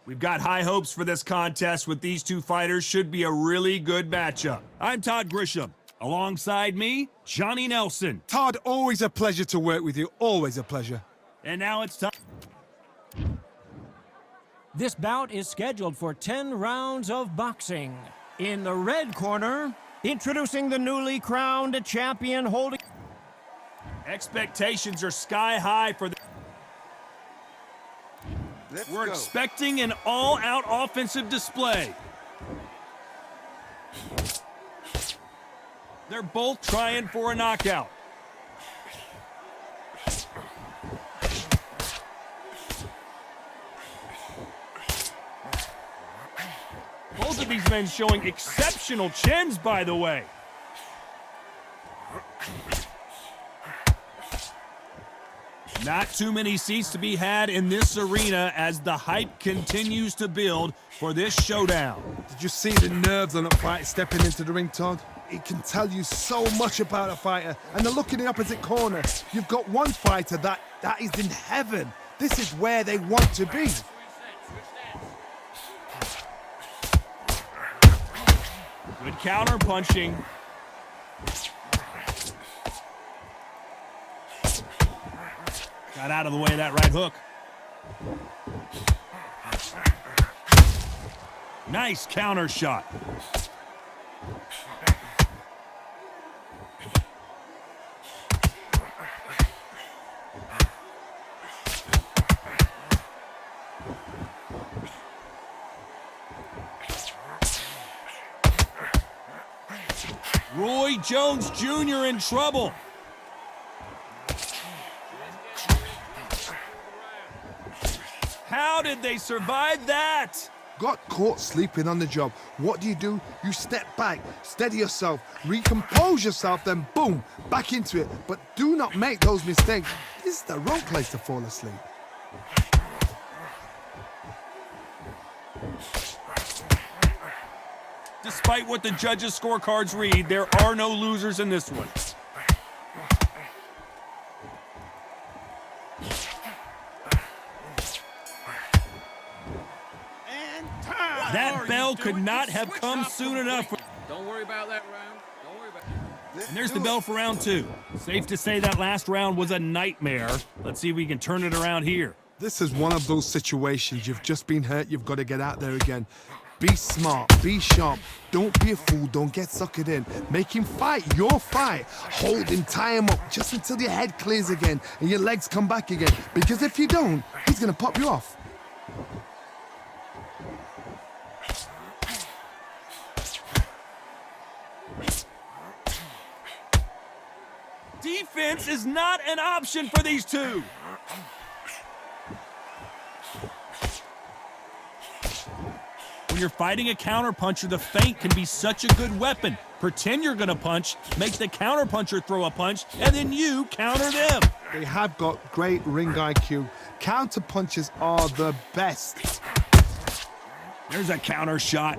We've got high hopes for this contest with these two fighters. Should be a really good matchup. I'm Todd Grisham. Alongside me, Johnny Nelson. Todd, always a pleasure to work with you. Always a pleasure. And now it's time. This bout is scheduled for 10 rounds of boxing. In the red corner, introducing the newly crowned champion holding... Expectations are sky high for the... We're expecting an all-out offensive display. They're both trying for a knockout. Both of these men showing exceptional chins, by the way. Not too many seats to be had in this arena as the hype continues to build for this showdown. Did you see the nerves on a fight stepping into the ring, Todd? It can tell you so much about a fighter. And the look in the opposite corner, you've got one fighter that is in heaven. This is where they want to be. Good counter punching. Got out of the way of that right hook. Nice counter shot. Roy Jones Jr. in trouble. How did they survive that? Got caught sleeping on the job. What do? You step back, steady yourself, recompose yourself, then boom, back into it. But do not make those mistakes. This is the wrong place to fall asleep. Despite what the judges' scorecards read, there are no losers in this one. That bell could not have come soon enough. Don't worry about that round. Don't worry about it. And there's the bell for round two. Safe to say that last round was a nightmare. Let's see if we can turn it around here. This is one of those situations. You've just been hurt. You've got to get out there again. Be smart. Be sharp. Don't be a fool. Don't get suckered in. Make him fight your fight. Hold him. Tie him up just until your head clears again and your legs come back again. Because if you don't, he's going to pop you off. Defense is not an option for these two. When you're fighting a counterpuncher, the feint can be such a good weapon. Pretend you're going to punch, make the counterpuncher throw a punch, and then you counter them. They have got great ring IQ. Counterpunchers are the best. There's a counter shot.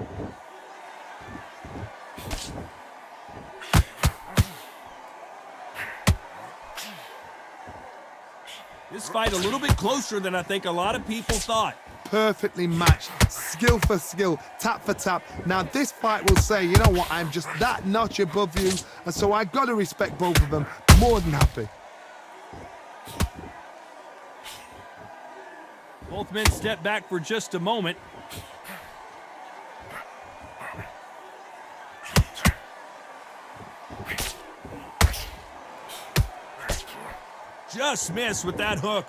This fight a little bit closer than I think a lot of people thought. Perfectly matched, skill for skill, tap for tap. Now this fight will say, you know what, I'm just that notch above you, and so I got to respect both of them. More than happy. Both men step back for just a moment. Just missed with that hook.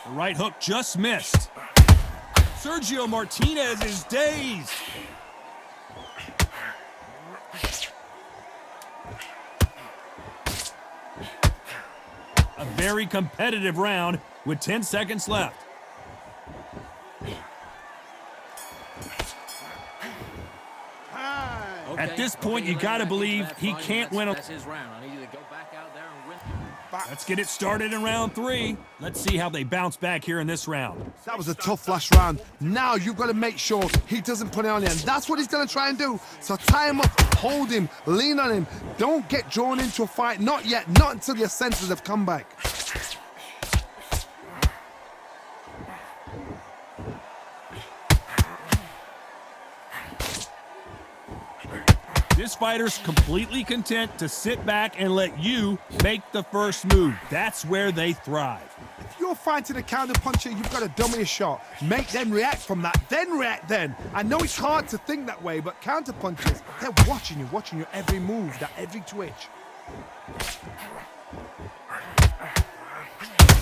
The right hook just missed. Sergio Martinez is dazed. A very competitive round with 10 seconds left. At this point, you got to believe he can't win. That's his round. I need you to go back out there and win. Let's get it started in round three. Let's see how they bounce back here in this round. That was a tough last round. Now you've got to make sure he doesn't put it on you, and that's what he's going to try and do. So tie him up, hold him, lean on him. Don't get drawn into a fight. Not yet. Not until your senses have come back. This fighter's completely content to sit back and let you make the first move. That's where they thrive. If you're fighting a counter puncher, you've got to dummy a shot. Make them react from that, then react then. I know it's hard to think that way, but counter punchers, they're watching your every move, that every twitch.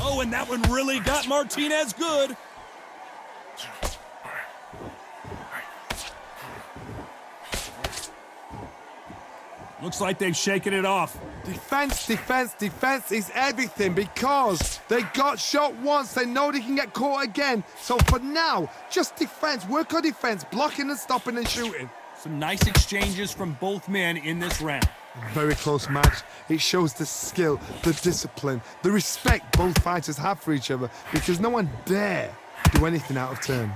Oh, and that one really got Martinez good. Looks like they've shaken it off. Defense, defense, defense is everything because they got shot once. They know they can get caught again. So for now, just defense. Work on defense, blocking and stopping and shooting. Some nice exchanges from both men in this round. Very close match. It shows the skill, the discipline, the respect both fighters have for each other because no one dare do anything out of turn.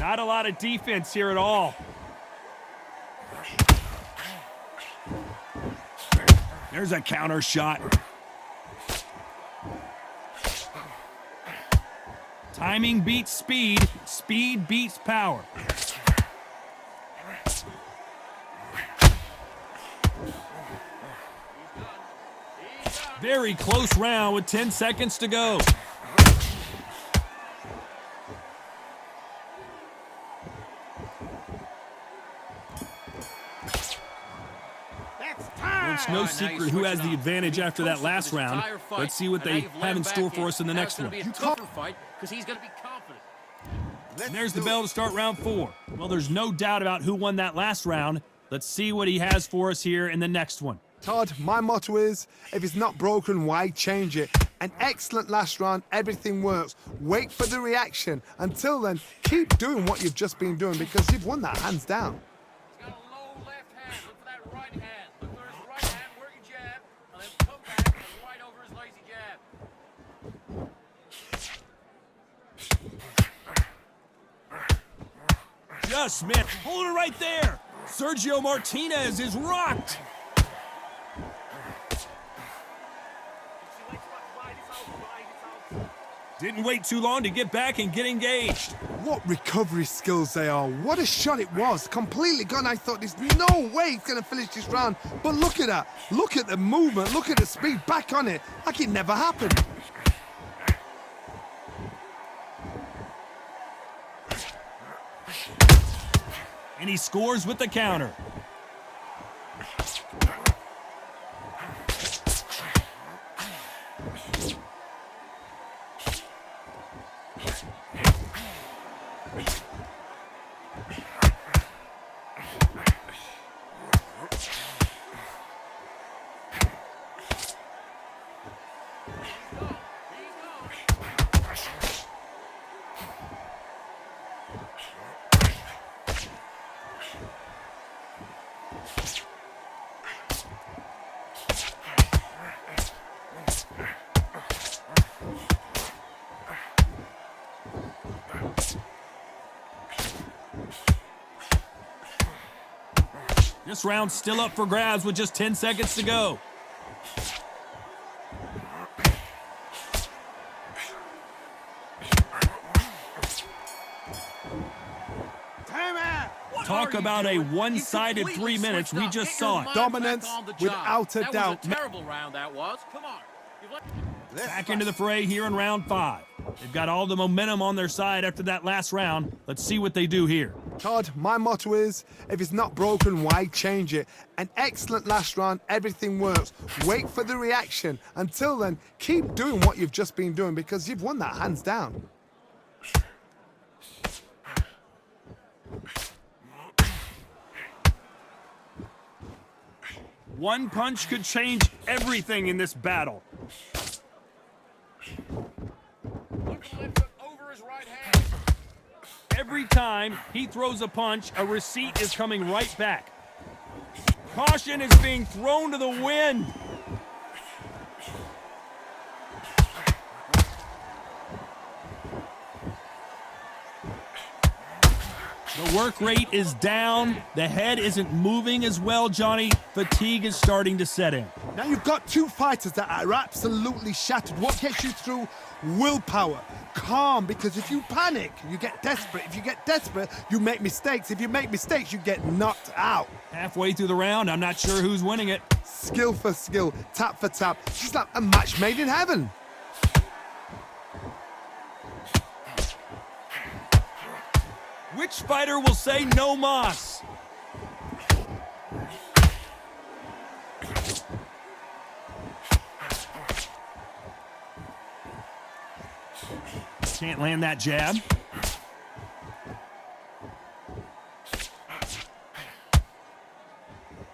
Not a lot of defense here at all. There's a counter shot. Timing beats speed. Speed beats power. Very close round with 10 seconds to go. It's no secret who has the advantage after that last round. Let's see what they have in store for us in the next one. Because he's going to be confident. And there's the bell to start round 4. Well, there's no doubt about who won that last round. Let's see what he has for us here in the next one. Todd, my motto is, if it's not broken, why change it? An excellent last round, everything works. Wait for the reaction. Until then, keep doing what you've just been doing because you've won that hands down. He's got a low left hand. Look for that right hand. Look for his right hand, work your jab, and then come back and right over his lazy jab. Just missed. Hold it right there. Sergio Martinez is rocked. Didn't wait too long to get back and get engaged. What recovery skills they are. What a shot it was. Completely gone. I thought there's no way he's going to finish this round. But look at that. Look at the movement. Look at the speed. Back on it. Like it never happened. And he scores with the counter. This round's still up for grabs with just 10 seconds to go. Talk about a one-sided 3 minutes. We just saw it. Dominance without a doubt. That was a terrible round, that was. Come on. Back into the fray here in round 5. They've got all the momentum on their side after that last round. Let's see what they do here. Todd, my motto is, if it's not broken, why change it? An excellent last round, everything works. Wait for the reaction. Until then, keep doing what you've just been doing because you've won that hands down. One punch could change everything in this battle. Look for the left hook over his right hand. Every time he throws a punch, a receipt is coming right back. Caution is being thrown to the wind. The The work rate is down. The head isn't moving as well, Johnny. Fatigue is starting to set in. Now you've got two fighters that are absolutely shattered. What gets you through? Willpower. Calm, because if you panic, you get desperate. If you get desperate, you make mistakes. If you make mistakes, you get knocked out. Halfway through the round, I'm not sure who's winning it. Skill for skill, tap for tap. She's like a match made in heaven. Which fighter will say no mas? Can't land that jab.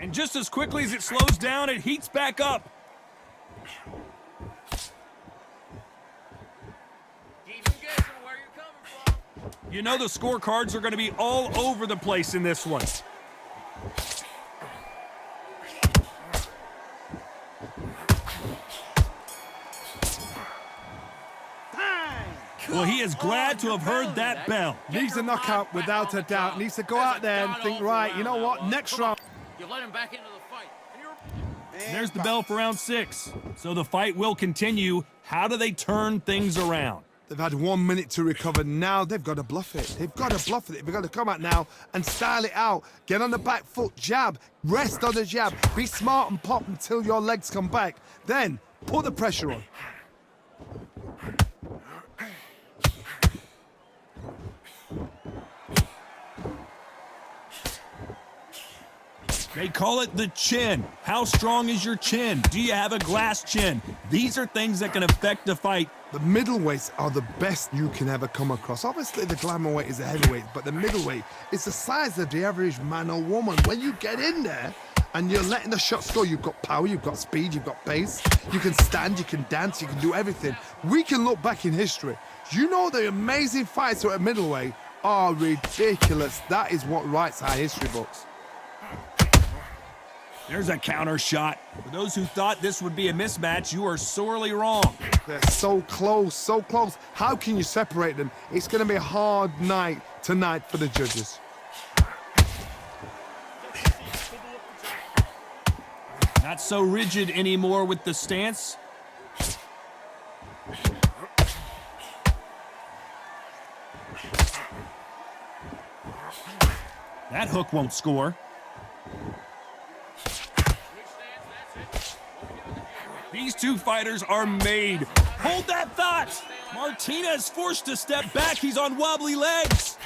And just as quickly as it slows down, it heats back up. Keep them guessing where you're coming from. You know the scorecards are going to be all over the place in this one. Well, he is glad to have heard that bell. Needs a knockout without a doubt. Needs to go out there and think, right, you know what, next round. You let him back into the fight. And you're... There's the bell for round 6. So the fight will continue. How do they turn things around? They've had 1 minute to recover. Now they've got to bluff it. They've got to bluff it. They've got to come out now and style it out. Get on the back foot, jab, rest on the jab. Be smart and pop until your legs come back. Then put the pressure on. They call it the chin. How strong is your chin? Do you have a glass chin? These are things that can affect the fight. The middleweights are the best you can ever come across. Obviously, the glamour weight is a heavyweight, but the middleweight is the size of the average man or woman. When you get in there and you're letting the shots go, you've got power, you've got speed, you've got pace. You can stand, you can dance, you can do everything. We can look back in history. You know the amazing fights at middleweight are ridiculous. That is what writes our history books. There's a counter shot. For those who thought this would be a mismatch, you are sorely wrong. They're so close, so close. How can you separate them? It's going to be a hard night tonight for the judges. Not so rigid anymore with the stance. That hook won't score. These two fighters are made. Hold that thought! Martinez forced to step back. He's on wobbly legs.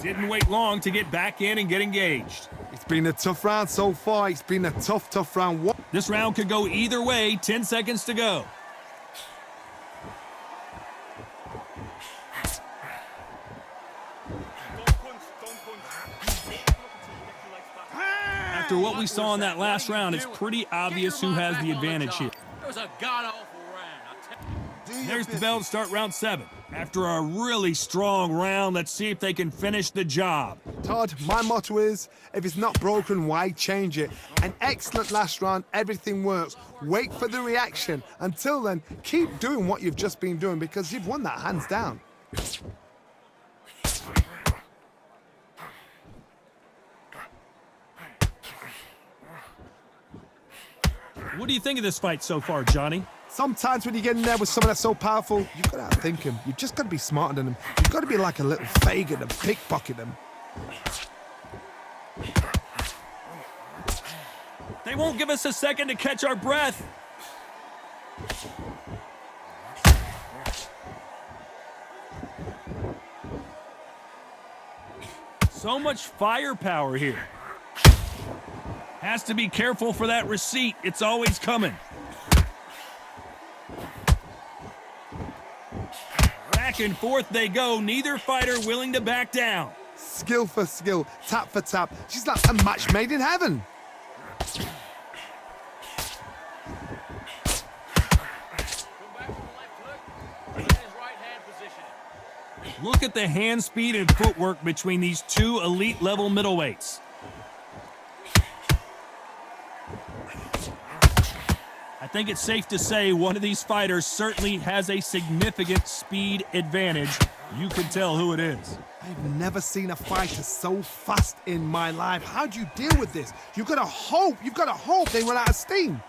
Didn't wait long to get back in and get engaged. It's been a tough round so far. It's been a tough round. This round could go either way. 10 seconds to go. After what we saw in that last round, it's pretty obvious who has the advantage here. It was a god-awful round. There's the bell to start round 7. After a really strong round, let's see if they can finish the job. Todd, my motto is, if it's not broken, why change it? An excellent last round, everything works. Wait for the reaction. Until then, keep doing what you've just been doing because you've won that hands down. What do you think of this fight so far, Johnny? Sometimes when you get in there with someone that's so powerful, you've got to outthink him. You've just got to be smarter than him. You've got to be like a little Fagin and pickpocket him. They won't give us a second to catch our breath. So much firepower here. Has to be careful for that receipt. It's always coming. Back and forth they go. Neither fighter willing to back down. Skill for skill, tap for tap. She's like a match made in heaven. Come back with the left hook. And his right hand position. Look at the hand speed and footwork between these two elite-level middleweights. think it's safe to say one of these fighters certainly has a significant speed advantage. You can tell who it is. I've never seen a fighter so fast in my life. How do you deal with this? You've got to hope they run out of steam.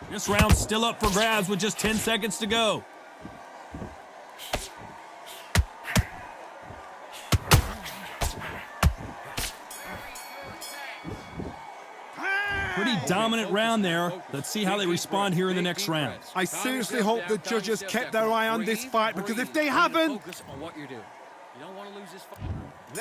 This round's still up for grabs with just 10 seconds to go. Pretty dominant round there. Let's see how they respond here in the next round. I seriously hope the judges kept their eye on this fight, because if they haven't... Focus on what you're doing. You don't want to lose this fight.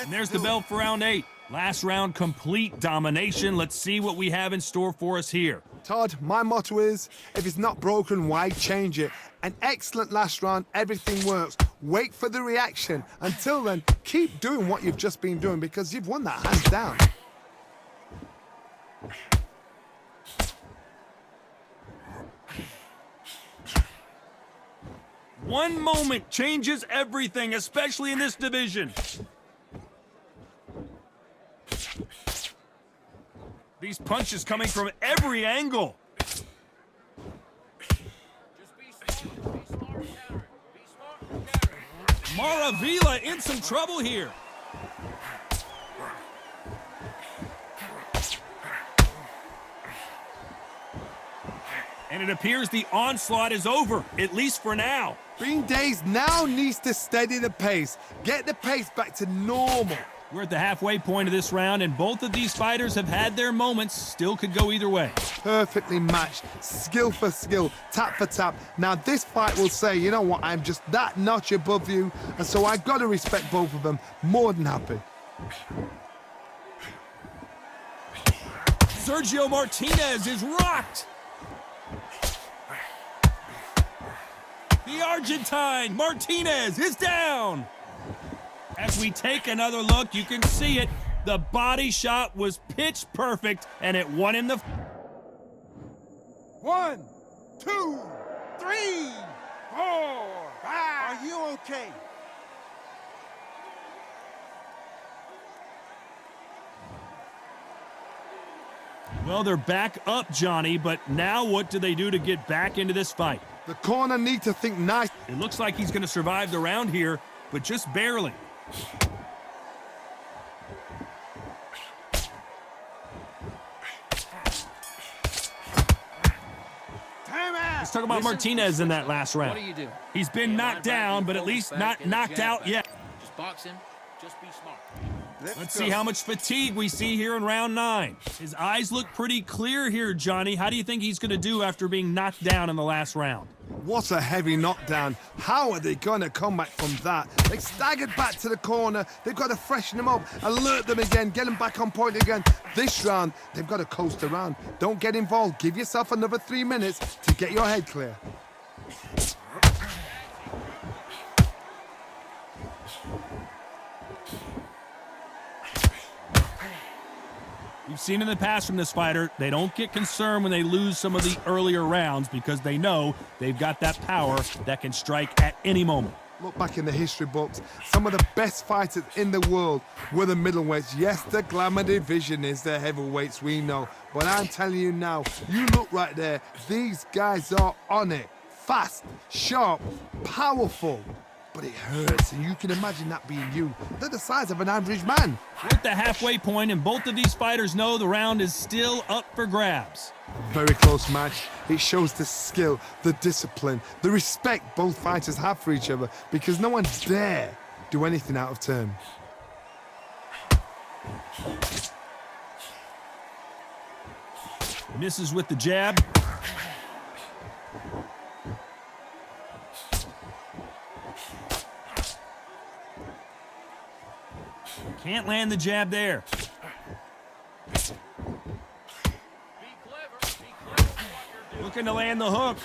And there's the bell for round 8. Last round, complete domination. Let's see what we have in store for us here. Todd, my motto is, if it's not broken, why change it? An excellent last round, everything works. Wait for the reaction. Until then, keep doing what you've just been doing, because you've won that hands down. One moment changes everything, especially in this division. These punches coming from every angle. Just be smart. Be smart and counter. Be smart and counter. Maravilla in some trouble here. And it appears the onslaught is over, at least for now. Green Days now needs to steady the pace. Get the pace back to normal. We're at the halfway point of this round, and both of these fighters have had their moments. Still could go either way. Perfectly matched, skill for skill, tap for tap. Now this fight will say, you know what, I'm just that notch above you, and so I've got to respect both of them. More than happy. Sergio Martinez is rocked. The Argentine Martinez is down. As we take another look, you can see it. The body shot was pitch perfect, and it won him the... 1, 2, 3, 4, 5. Are you okay? Well, they're back up, Johnny, but now what do they do to get back into this fight? The corner need to think nice. It looks like he's going to survive the round here, but just barely. Let's talk about Martinez in that last round. What do you do? He's been knocked down, but at least not knocked out yet. Just box him. Just be smart. Let's see how much fatigue we see here in round 9. His eyes look pretty clear here, Johnny. How do you think he's going to do after being knocked down in the last round? What a heavy knockdown. How are they going to come back from that? They staggered back to the corner. They've got to freshen them up, alert them again, get them back on point again. This round, they've got to coast around. Don't get involved. Give yourself another 3 minutes to get your head clear. We've seen in the past from this fighter, they don't get concerned when they lose some of the earlier rounds because they know they've got that power that can strike at any moment. Look back in the history books. Some of the best fighters in the world were the middleweights. Yes, the glamour division is the heavyweights, we know. But I'm telling you now, you look right there, these guys are on it. Fast, sharp, powerful. But it hurts, and you can imagine that being you. They're the size of an average man. We're at the halfway point, and both of these fighters know the round is still up for grabs. Very close match. It shows the skill, the discipline, the respect both fighters have for each other, because no one dare do anything out of turn. Misses with the jab. Can't land the jab there. Be clever. Be clever with what you're doing. Looking to land the hook.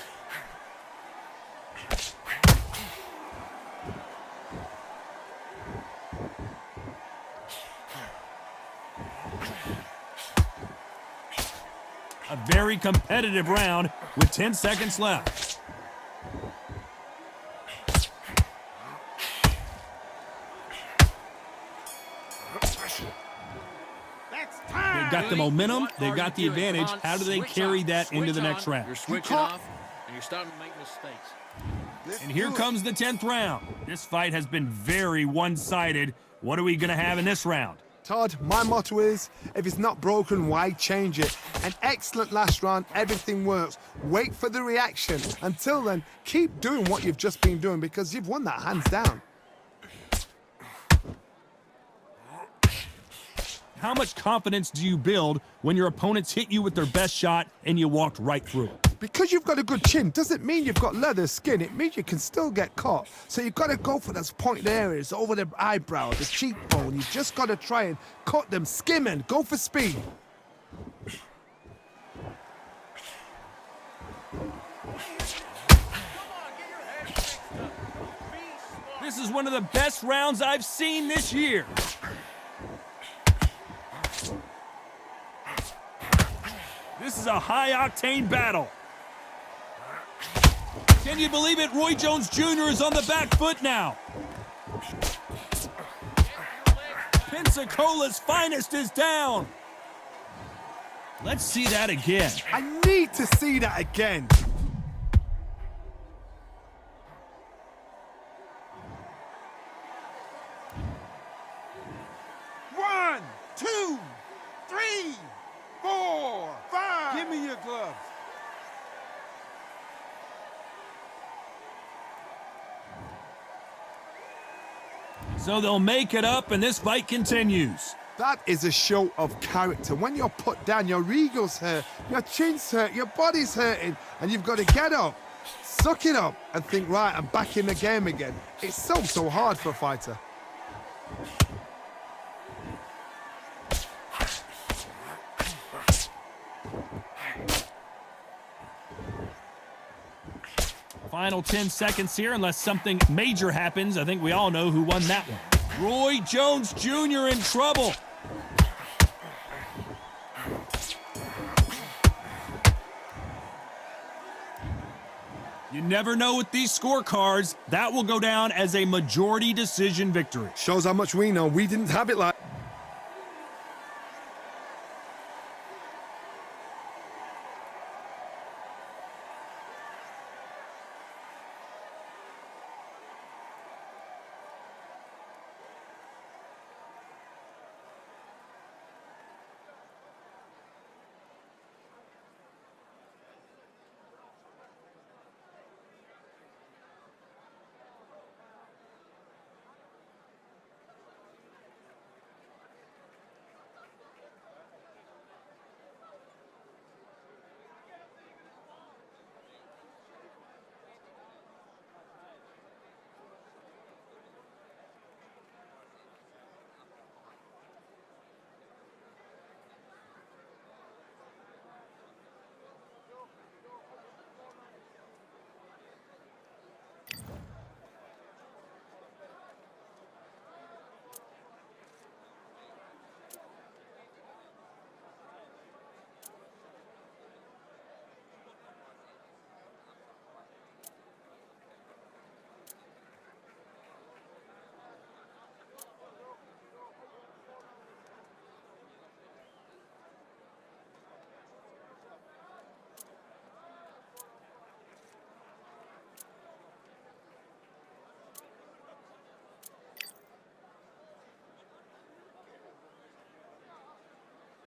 A very competitive round with 10 seconds left. They've got the momentum. What They've are got the you doing? advantage. Come on, How do they switch carry on. that into the Switch next on. round? You're switching can't- off, and you're starting to make mistakes. And here comes the 10th round. This fight has been very one-sided. What are we going to have in this round? Todd, my motto is, if it's not broken, why change it? An excellent last round, everything works. Wait for the reaction. Until then, keep doing what you've just been doing because you've won that hands down. How much confidence do you build when your opponents hit you with their best shot and you walked right through it? Because you've got a good chin doesn't mean you've got leather skin. It means you can still get caught. So you've got to go for those pointed areas, over the eyebrow, the cheekbone. You've just got to try and cut them, skimming, go for speed. This is one of the best rounds I've seen this year. This is a high-octane battle. Can you believe it? Roy Jones Jr. is on the back foot now. Pensacola's finest is down. Let's see that again. I need to see that again. One, two, three, four, five. Give me your gloves. So they'll make it up, and this fight continues. That is a show of character. When you're put down, your ego's hurt, your chin's hurt, your body's hurting, and you've got to get up, suck it up, and think, right, I'm back in the game again. It's so hard for a fighter. Final 10 seconds here, unless something major happens. I think we all know who won that one. Roy Jones Jr. in trouble. You never know with these scorecards. That will go down as a majority decision victory. Shows how much we know. We didn't have it like